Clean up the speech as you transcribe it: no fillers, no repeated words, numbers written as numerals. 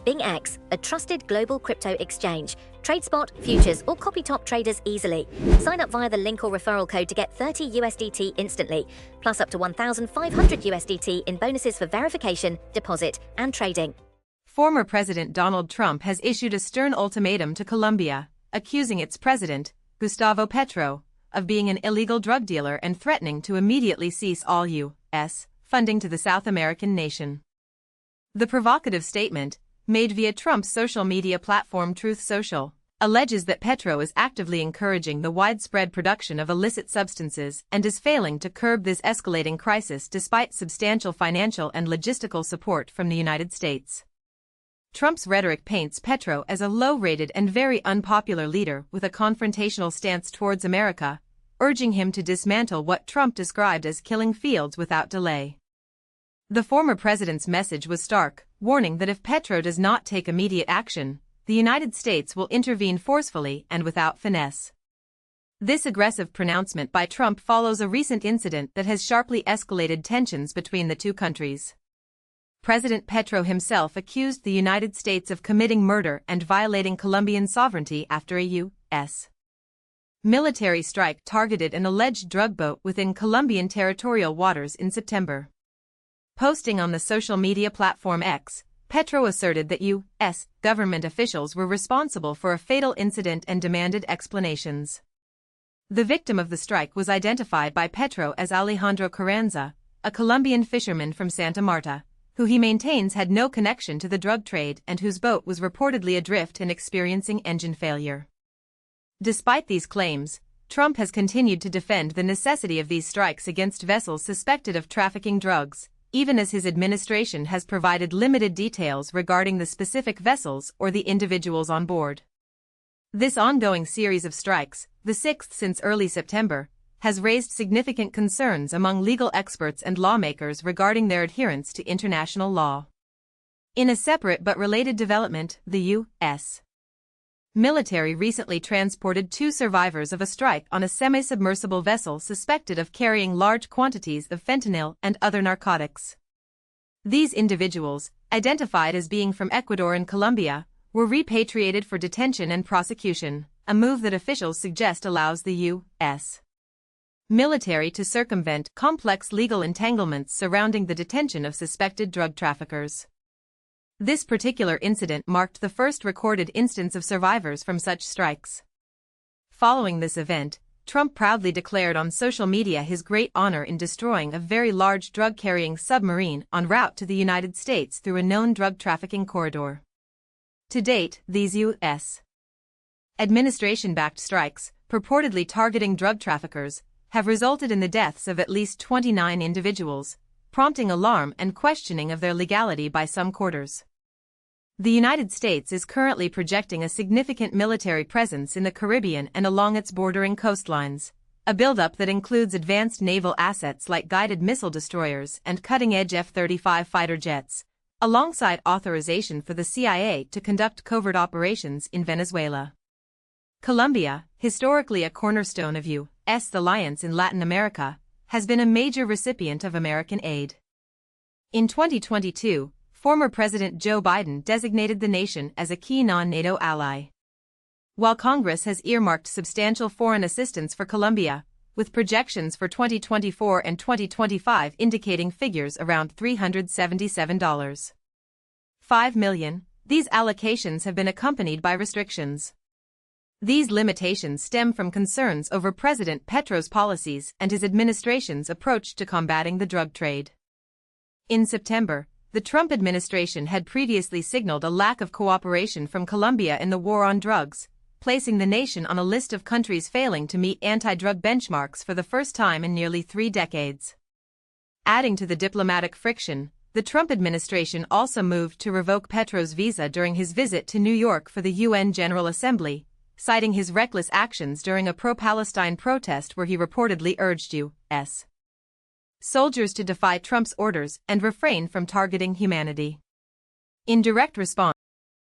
BingX, a trusted global crypto exchange. Trade spot, futures, or copy top traders easily. Sign up via the link or referral code to get 30 USDT instantly, plus up to 1,500 USDT in bonuses for verification, deposit, and trading. Former President Donald Trump has issued a stern ultimatum to Colombia, accusing its president, Gustavo Petro, of being an illegal drug dealer and threatening to immediately cease all U.S. funding to the South American nation. The provocative statement, made via Trump's social media platform Truth Social, alleges that Petro is actively encouraging the widespread production of illicit substances and is failing to curb this escalating crisis despite substantial financial and logistical support from the United States. Trump's rhetoric paints Petro as a low-rated and very unpopular leader with a confrontational stance towards America, urging him to dismantle what Trump described as killing fields without delay. The former president's message was stark, warning that if Petro does not take immediate action, the United States will intervene forcefully and without finesse. This aggressive pronouncement by Trump follows a recent incident that has sharply escalated tensions between the two countries. President Petro himself accused the United States of committing murder and violating Colombian sovereignty after a U.S. military strike targeted an alleged drug boat within Colombian territorial waters in September. Posting on the social media platform X, Petro asserted that U.S. government officials were responsible for a fatal incident and demanded explanations. The victim of the strike was identified by Petro as Alejandro Carranza, a Colombian fisherman from Santa Marta, who he maintains had no connection to the drug trade and whose boat was reportedly adrift and experiencing engine failure. Despite these claims, Trump has continued to defend the necessity of these strikes against vessels suspected of trafficking drugs, even as his administration has provided limited details regarding the specific vessels or the individuals on board. This ongoing series of strikes, the sixth since early September, has raised significant concerns among legal experts and lawmakers regarding their adherence to international law. In a separate but related development, the U.S. military recently transported 2 survivors of a strike on a semi-submersible vessel suspected of carrying large quantities of fentanyl and other narcotics. These individuals, identified as being from Ecuador and Colombia, were repatriated for detention and prosecution, a move that officials suggest allows the U.S. military to circumvent complex legal entanglements surrounding the detention of suspected drug traffickers. This particular incident marked the first recorded instance of survivors from such strikes. Following this event, Trump proudly declared on social media his great honor in destroying a very large drug-carrying submarine en route to the United States through a known drug trafficking corridor. To date, these U.S. administration-backed strikes, purportedly targeting drug traffickers, have resulted in the deaths of at least 29 individuals, prompting alarm and questioning of their legality by some quarters. The United States is currently projecting a significant military presence in the Caribbean and along its bordering coastlines, a buildup that includes advanced naval assets like guided missile destroyers and cutting-edge F-35 fighter jets, alongside authorization for the CIA to conduct covert operations in Venezuela. Colombia, historically a cornerstone of U.S. alliance in Latin America, has been a major recipient of American aid. In 2022, former President Joe Biden designated the nation as a key non-NATO ally. While Congress has earmarked substantial foreign assistance for Colombia, with projections for 2024 and 2025 indicating figures around $377.5 million, these allocations have been accompanied by restrictions. These limitations stem from concerns over President Petro's policies and his administration's approach to combating the drug trade. In September, the Trump administration had previously signaled a lack of cooperation from Colombia in the war on drugs, placing the nation on a list of countries failing to meet anti-drug benchmarks for the first time in nearly 3 decades. Adding to the diplomatic friction, the Trump administration also moved to revoke Petro's visa during his visit to New York for the UN General Assembly, citing his reckless actions during a pro-Palestine protest where he reportedly urged U.S. soldiers to defy Trump's orders and refrain from targeting humanity. In direct response,